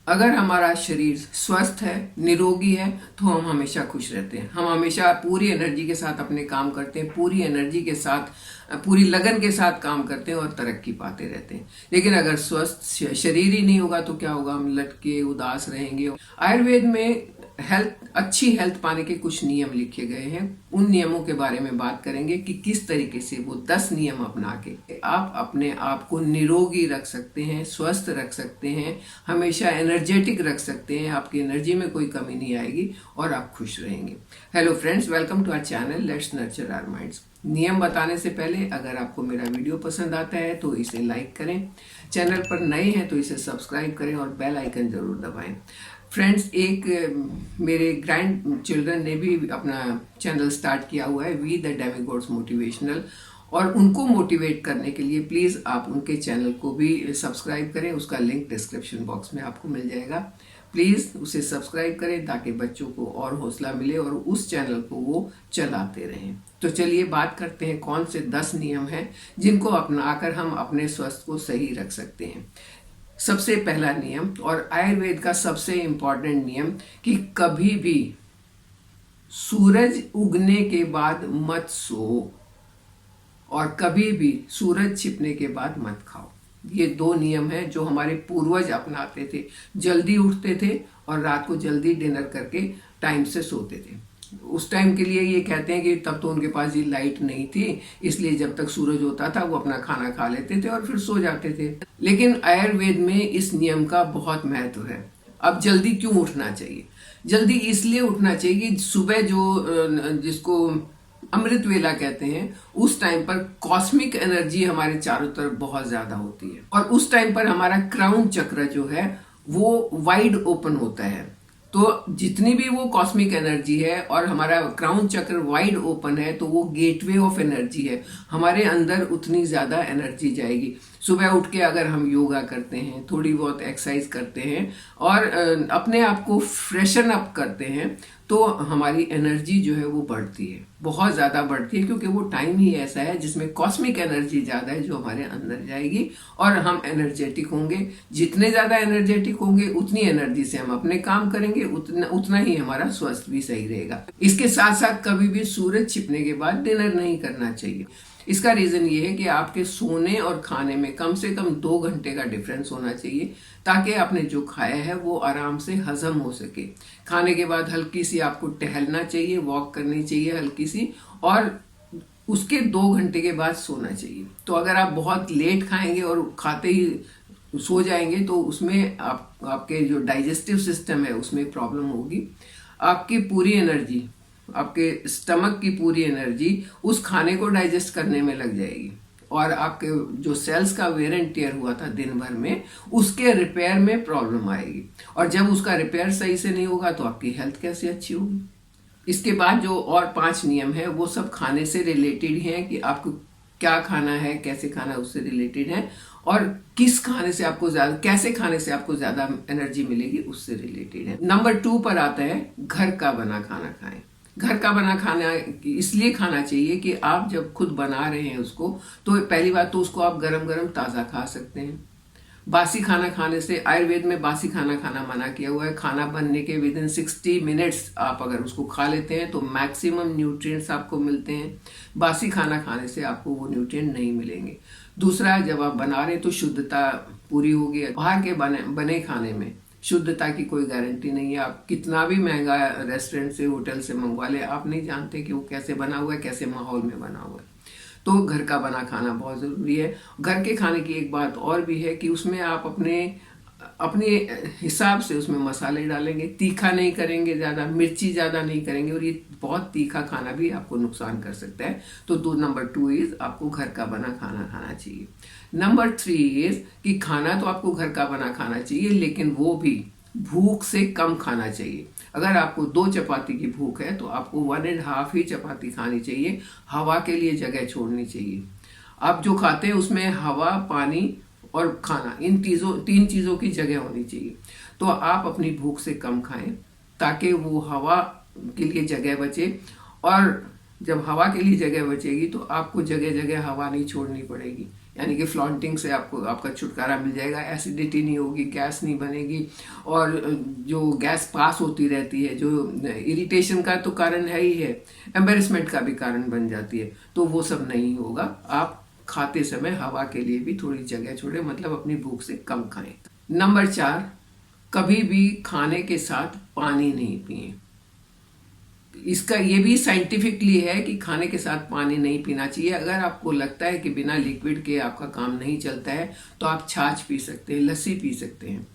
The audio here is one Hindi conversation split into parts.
अगर हमारा शरीर स्वस्थ है, निरोगी है, तो हम हमेशा खुश रहते हैं। हम हमेशा पूरी एनर्जी के साथ अपने काम करते हैं, पूरी एनर्जी के साथ, पूरी लगन के साथ काम करते हैं और तरक्की पाते रहते हैं। लेकिन अगर स्वस्थ शरीर ही नहीं होगा तो क्या होगा? हम लटके उदास रहेंगे। आयुर्वेद में अच्छी हेल्थ पाने के कुछ नियम लिखे गए हैं। उन नियमों के बारे में बात करेंगे कि किस तरीके से वो 10 नियम अपना के आप अपने आप को निरोगी रख सकते हैं, स्वस्थ रख सकते हैं, हमेशा एनर्जेटिक रख सकते हैं। आपकी एनर्जी में कोई कमी नहीं आएगी और आप खुश रहेंगे। Hello friends, welcome to our channel let's nurture our minds. नियम बताने से पहले अगर आपको मेरा वीडियो पसंद आता है तो इसे लाइक करें, चैनल पर नए हैं तो इसे सब्सक्राइब करें और बेल आइकन जरूर दबाएं। फ्रेंड्स, एक मेरे ग्रैंड चिल्ड्रन ने भी अपना चैनल स्टार्ट किया हुआ है, वी द डेमिगॉड्स मोटिवेशनल, और उनको मोटिवेट करने के लिए प्लीज़ आप उनके चैनल को भी सब्सक्राइब करें। उसका लिंक डिस्क्रिप्शन बॉक्स में आपको मिल जाएगा। प्लीज़ उसे सब्सक्राइब करें ताकि बच्चों को और हौसला मिले और उस चैनल को वो चलाते रहें। तो चलिए बात करते हैं कौन से 10 नियम हैं जिनको अपनाकर हम अपने स्वास्थ्य को सही रख सकते हैं। सबसे पहला नियम, और आयुर्वेद का सबसे इम्पॉर्टेंट नियम, कि कभी भी सूरज उगने के बाद मत सो और कभी भी सूरज छिपने के बाद मत खाओ। ये 2 नियम हैं जो हमारे पूर्वज अपनाते थे। जल्दी उठते थे और रात को जल्दी डिनर करके टाइम से सोते थे। उस टाइम के लिए ये कहते हैं कि तब तो उनके पास ये लाइट नहीं थी, इसलिए जब तक सूरज होता था वो अपना खाना खा लेते थे और फिर सो जाते थे। लेकिन आयुर्वेद में इस नियम का बहुत महत्व है। अब जल्दी क्यों उठना चाहिए? जल्दी इसलिए उठना चाहिए कि सुबह जिसको अमृत वेला कहते हैं, उस टाइम पर कॉस्मिक एनर्जी हमारे चारों तरफ बहुत ज्यादा होती है और उस टाइम पर हमारा क्राउन चक्र जो है वो वाइड ओपन होता है। तो जितनी भी वो कॉस्मिक एनर्जी है और हमारा क्राउन चक्र वाइड ओपन है तो वो गेटवे ऑफ एनर्जी है। हमारे अंदर उतनी ज्यादा एनर्जी जाएगी। सुबह उठ के अगर हम योगा करते हैं, थोड़ी बहुत एक्सरसाइज करते हैं और अपने आप को फ्रेशन अप करते हैं तो हमारी एनर्जी जो है वो बढ़ती है, बहुत ज़्यादा बढ़ती है, क्योंकि वो टाइम ही ऐसा है जिसमें कॉस्मिक एनर्जी ज़्यादा है जो हमारे अंदर जाएगी और हम एनर्जेटिक होंगे। जितने ज़्यादा एनर्जेटिक होंगे उतनी एनर्जी से हम अपने काम करेंगे, उतना ही हमारा स्वास्थ्य भी सही रहेगा। इसके साथ साथ कभी भी सूरज छिपने के बाद डिनर नहीं करना चाहिए। इसका रीजन ये है कि आपके सोने और खाने में कम से कम 2 घंटे का डिफरेंस होना चाहिए ताकि आपने जो खाया है वो आराम से हजम हो सके। खाने के बाद हल्की सी आपको टहलना चाहिए, वॉक करनी चाहिए हल्की सी, और उसके 2 घंटे के बाद सोना चाहिए। तो अगर आप बहुत लेट खाएंगे और खाते ही सो जाएंगे तो उसमें आपके जो डाइजेस्टिव सिस्टम है उसमें प्रॉब्लम होगी। आपकी पूरी एनर्जी, आपके स्टमक की पूरी एनर्जी उस खाने को डाइजेस्ट करने में लग जाएगी और आपके जो सेल्स का वेयर एंड टियर हुआ था दिन भर में, उसके रिपेयर में प्रॉब्लम आएगी। और जब उसका रिपेयर सही से नहीं होगा तो आपकी हेल्थ कैसे अच्छी होगी? इसके बाद जो और 5 नियम है वो सब खाने से रिलेटेड हैं कि आपको क्या खाना है, कैसे खाना है, उससे रिलेटेड है, और किस खाने से आपको ज्यादा, कैसे खाने से आपको ज्यादा एनर्जी मिलेगी उससे रिलेटेड है। नंबर 2 पर आता है घर का बना खाना खाएं। घर का बना खाना इसलिए खाना चाहिए कि आप जब खुद बना रहे हैं उसको, तो पहली बात तो उसको आप गरम गरम ताज़ा खा सकते हैं। बासी खाना खाने से, आयुर्वेद में बासी खाना खाना मना किया हुआ है। खाना बनने के विदिन 60 मिनट्स आप अगर उसको खा लेते हैं तो मैक्सिमम न्यूट्रिएंट्स आपको मिलते हैं। बासी खाना खाने से आपको वो न्यूट्रिएंट नहीं मिलेंगे। दूसरा, जब आप बना रहे हैं तो शुद्धता पूरी होगी। बाहर के बने खाने में शुद्धता की कोई गारंटी नहीं है। आप कितना भी महंगा रेस्टोरेंट से, होटल से मंगवा ले, आप नहीं जानते कि वो कैसे बना हुआ है, कैसे माहौल में बना हुआ है। तो घर का बना खाना बहुत ज़रूरी है। घर के खाने की एक बात और भी है कि उसमें आप अपने हिसाब से उसमें मसाले डालेंगे, तीखा नहीं करेंगे, ज़्यादा मिर्ची ज़्यादा नहीं करेंगे, और ये बहुत तीखा खाना भी आपको नुकसान कर सकता है। तो नंबर 2 इज़ आपको घर का बना खाना खाना चाहिए। नंबर 3 इज़ कि खाना तो आपको घर का बना खाना चाहिए, लेकिन वो भी भूख से कम खाना चाहिए। अगर आपको 2 चपाती की भूख है तो आपको 1.5 ही चपाती खानी चाहिए। हवा के लिए जगह छोड़नी चाहिए। आप जो खाते हैं उसमें हवा, पानी और खाना, इन 3 चीज़ों की जगह होनी चाहिए। तो आप अपनी भूख से कम खाएं ताकि वो हवा के लिए जगह बचे, और जब हवा के लिए जगह बचेगी तो आपको जगह जगह हवा नहीं छोड़नी पड़ेगी। यानी कि फ्लॉन्टिंग से आपको आपका छुटकारा मिल जाएगा। एसिडिटी नहीं होगी, गैस नहीं बनेगी, और जो गैस पास होती रहती है जो इरिटेशन का तो कारण है ही है, एम्बेरसमेंट का भी कारण बन जाती है, तो वो सब नहीं होगा। आप खाते समय हवा के लिए भी थोड़ी जगह छोड़े, मतलब अपनी भूख से कम खाएं। नंबर 4, कभी भी खाने के साथ पानी नहीं पिए। इसका ये भी साइंटिफिकली है कि खाने के साथ पानी नहीं पीना चाहिए। अगर आपको लगता है कि बिना लिक्विड के आपका काम नहीं चलता है तो आप छाछ पी सकते हैं, लस्सी पी सकते हैं,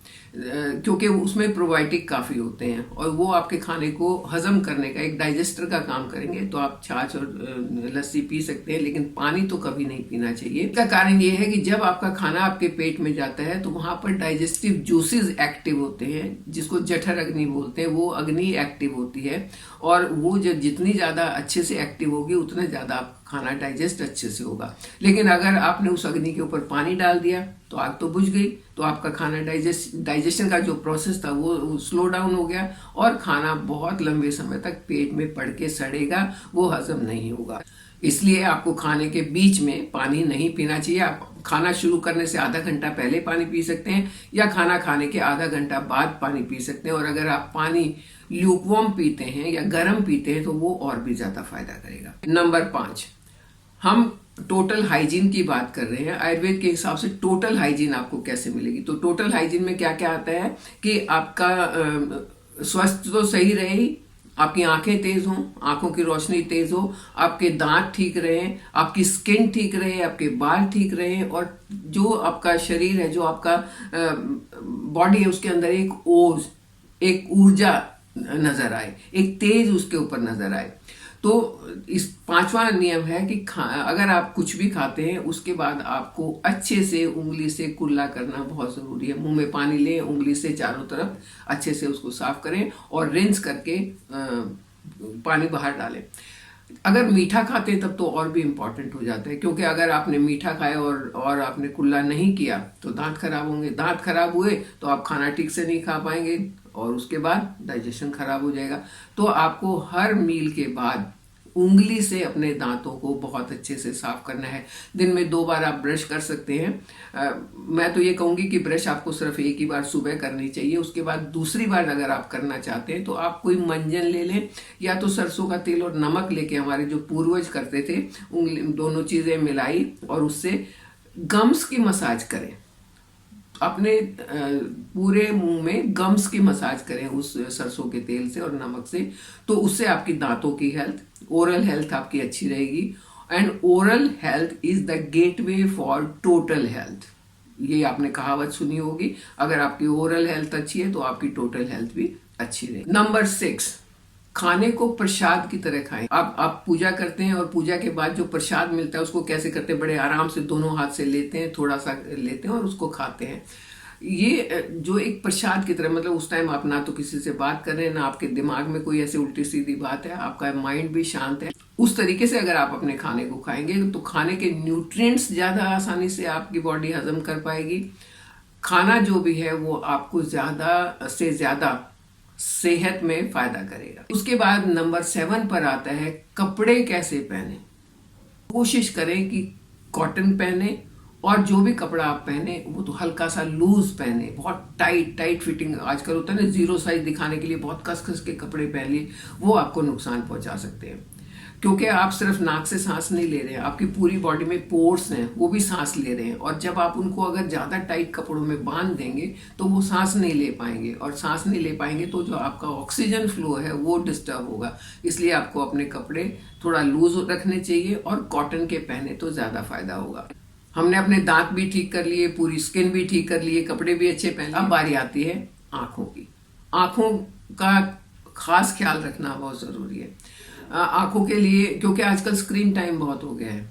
क्योंकि उसमें प्रोबायोटिक काफ़ी होते हैं और वो आपके खाने को हजम करने का एक डाइजेस्टर का काम करेंगे। तो आप छाछ और लस्सी पी सकते हैं, लेकिन पानी तो कभी नहीं पीना चाहिए। इसका कारण ये है कि जब आपका खाना आपके पेट में जाता है तो वहां पर डाइजेस्टिव जूसेस एक्टिव होते हैं, जिसको जठर अग्नि बोलते हैं। वो अग्नि एक्टिव होती है और वो जो जितनी ज़्यादा अच्छे से एक्टिव होगी उतना ज़्यादा आपका खाना डाइजेस्ट अच्छे से होगा। लेकिन अगर आपने उस अग्नि के ऊपर पानी डाल दिया तो आग तो बुझ गई, तो आपका खाना डाइजेशन का जो प्रोसेस था वो स्लो डाउन हो गया और खाना बहुत लंबे समय तक पेट में पड़ के सड़ेगा, वो हजम नहीं होगा। इसलिए आपको खाने के बीच में पानी नहीं पीना चाहिए। आप खाना शुरू करने से आधा घंटा पहले पानी पी सकते हैं या खाना खाने के आधा घंटा बाद पानी पी सकते हैं। और अगर आप पानी ल्यूकवार्म पीते हैं या गर्म पीते हैं तो वो और भी ज्यादा फायदा करेगा। नंबर 5, हम टोटल हाइजीन की बात कर रहे हैं। आयुर्वेद के हिसाब से टोटल हाइजीन आपको कैसे मिलेगी? तो टोटल हाइजीन में क्या क्या आता है कि आपका स्वास्थ्य तो सही रहे ही, आपकी आंखें तेज हों, आंखों की रोशनी तेज हो, आपके दांत ठीक रहे, आपकी स्किन ठीक रहे, आपके बाल ठीक रहे, और जो आपका शरीर है, जो आपका बॉडी है, उसके अंदर एक ओज, एक ऊर्जा नजर आए, एक तेज उसके ऊपर नजर आए। तो इस 5वां नियम है कि अगर आप कुछ भी खाते हैं उसके बाद आपको अच्छे से उंगली से कुल्ला करना बहुत जरूरी है। मुंह में पानी लें, उंगली से चारों तरफ अच्छे से उसको साफ करें और रिंस करके पानी बाहर डालें। अगर मीठा खाते हैं तब तो और भी इम्पोर्टेंट हो जाता है, क्योंकि अगर आपने मीठा खाया और आपने कुल्ला नहीं किया तो दांत खराब होंगे। दांत खराब हुए तो आप खाना ठीक से नहीं खा पाएंगे और उसके बाद डाइजेशन खराब हो जाएगा। तो आपको हर मील के बाद उंगली से अपने दांतों को बहुत अच्छे से साफ करना है। दिन में 2 बार आप ब्रश कर सकते हैं। मैं तो ये कहूंगी कि ब्रश आपको सिर्फ एक ही बार सुबह करनी चाहिए। उसके बाद दूसरी बार अगर आप करना चाहते हैं तो आप कोई मंजन ले लें या तो सरसों का तेल और नमक लेके, हमारे जो पूर्वज करते थे, उंगली दोनों चीजें मिलाई और उससे गम्स की मसाज करें। अपने पूरे मुंह में गम्स की मसाज करें उस सरसों के तेल से और नमक से। तो उससे आपकी दांतों की हेल्थ, ओरल हेल्थ आपकी अच्छी रहेगी। And oral health is the gateway for total health. ये आपने कहावत सुनी होगी। अगर आपकी ओरल हेल्थ अच्छी है तो आपकी टोटल हेल्थ भी अच्छी रहेगी। नंबर 6, खाने को प्रसाद की तरह खाएं। आप पूजा करते हैं और पूजा के बाद जो प्रसाद मिलता है उसको कैसे करते हैं? बड़े आराम से दोनों हाथ से लेते हैं, थोड़ा सा लेते हैं और उसको खाते हैं। ये जो एक प्रसाद की तरह, मतलब उस टाइम आप ना तो किसी से बात कर रहे हैं, ना आपके दिमाग में कोई ऐसी उल्टी सीधी बात है, आपका माइंड भी शांत है। उस तरीके से अगर आप अपने खाने को खाएंगे तो खाने के न्यूट्रिएंट्स ज्यादा आसानी से आपकी बॉडी हजम कर पाएगी। खाना जो भी है वो आपको ज्यादा से ज्यादा सेहत में फायदा करेगा। उसके बाद नंबर 7 पर आता है कपड़े कैसे पहने। कोशिश करें कि कॉटन पहने और जो भी कपड़ा आप पहने वो तो हल्का सा लूज पहने। बहुत टाइट फिटिंग आजकल होता है ना, 0 साइज दिखाने के लिए बहुत कस के कपड़े पहन लिए, वो आपको नुकसान पहुंचा सकते हैं। क्योंकि आप सिर्फ नाक से सांस नहीं ले रहे हैं, आपकी पूरी बॉडी में पोर्स हैं, वो भी सांस ले रहे हैं। और जब आप उनको अगर ज्यादा टाइट कपड़ों में बांध देंगे तो वो सांस नहीं ले पाएंगे, और सांस नहीं ले पाएंगे तो जो आपका ऑक्सीजन फ्लो है वो डिस्टर्ब होगा। इसलिए आपको अपने कपड़े थोड़ा लूज रखने चाहिए और कॉटन के पहने तो ज्यादा फायदा होगा। हमने अपने दांत भी ठीक कर लिए, पूरी स्किन भी ठीक कर लिए, कपड़े भी अच्छे पहन लिए। अब बारी आती है आंखों की। आंखों का खास ख्याल रखना बहुत जरूरी है आंखों के लिए, क्योंकि आजकल स्क्रीन टाइम बहुत हो गया है।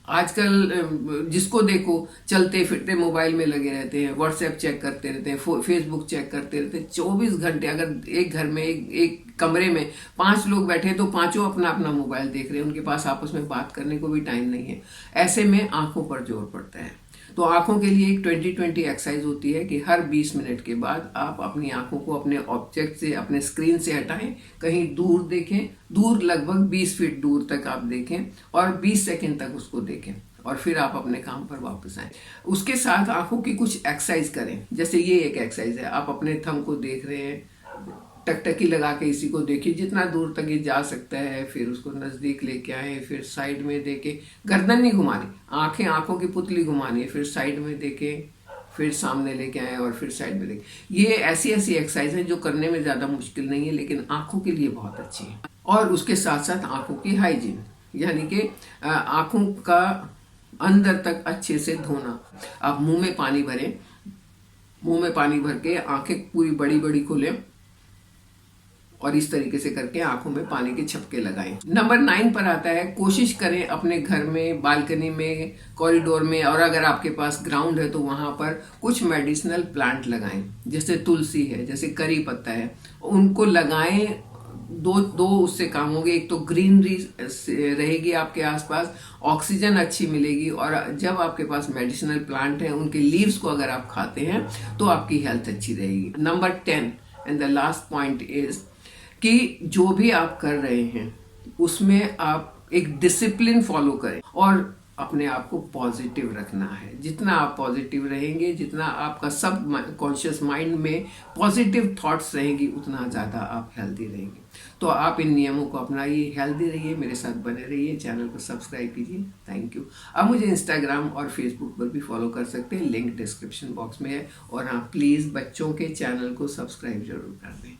आजकल जिसको देखो चलते फिरते मोबाइल में लगे रहते हैं, व्हाट्सएप चेक करते रहते हैं, फेसबुक चेक करते रहते हैं 24 घंटे। अगर एक घर में एक कमरे में 5 लोग बैठे तो पांचों अपना अपना मोबाइल देख रहे हैं, उनके पास आपस में बात करने को भी टाइम नहीं है। ऐसे में आंखों पर जोर पड़ता है। तो आंखों के लिए एक 20-20 एक्सरसाइज होती है कि हर 20 मिनट के बाद आप अपनी आंखों को अपने ऑब्जेक्ट से, अपने स्क्रीन से हटाएं, कहीं दूर देखें, दूर लगभग 20 फीट दूर तक आप देखें और 20 सेकंड तक उसको देखें और फिर आप अपने काम पर वापस आए। उसके साथ आंखों की कुछ एक्सरसाइज करें। जैसे ये एक एक्सरसाइज है, आप अपने थंब को देख रहे हैं, टकटकी लगा के इसी को देखिए जितना दूर तक ये जा सकता है, फिर उसको नज़दीक लेके आए, फिर साइड में देखे, गर्दन नहीं घुमानी, आंखों की पुतली घुमानी है, फिर साइड में देखे, फिर सामने लेके आए और फिर साइड में देखे। ये ऐसी ऐसी एक्सरसाइज है जो करने में ज़्यादा मुश्किल नहीं है, लेकिन आंखों के लिए बहुत अच्छी है। और उसके साथ साथ आंखों की हाइजीन, यानी कि आंखों का अंदर तक अच्छे से धोना। आप मुंह में पानी भरें, मुंह में पानी भर के आंखें पूरी बड़ी बड़ी खोलें और इस तरीके से करके आंखों में पानी के छपके लगाएं। नंबर 9 पर आता है, कोशिश करें अपने घर में, बालकनी में, कॉरिडोर में, और अगर आपके पास ग्राउंड है तो वहां पर कुछ मेडिसिनल प्लांट लगाएं। जैसे तुलसी है, जैसे करी पत्ता है, उनको लगाएं। दो उससे काम होंगे, एक तो ग्रीनरी रहेगी आपके आसपास, ऑक्सीजन अच्छी मिलेगी, और जब आपके पास मेडिसिनल प्लांट है उनके लीव्स को अगर आप खाते हैं तो आपकी हेल्थ अच्छी रहेगी। Number 10 and the last point is कि जो भी आप कर रहे हैं उसमें आप एक डिसिप्लिन फॉलो करें और अपने आप को पॉजिटिव रखना है। जितना आप पॉजिटिव रहेंगे, जितना आपका सब कॉन्शियस माइंड में पॉजिटिव थॉट्स रहेंगी, उतना ज़्यादा आप हेल्दी रहेंगे। तो आप इन नियमों को अपनाइए, हेल्दी रहिए, मेरे साथ बने रहिए, चैनल को सब्सक्राइब कीजिए। Thank you. आप मुझे इंस्टाग्राम और फेसबुक पर भी फॉलो कर सकते हैं, लिंक डिस्क्रिप्शन बॉक्स में है। और हाँ, प्लीज़ बच्चों के चैनल को सब्सक्राइब जरूर कर दें।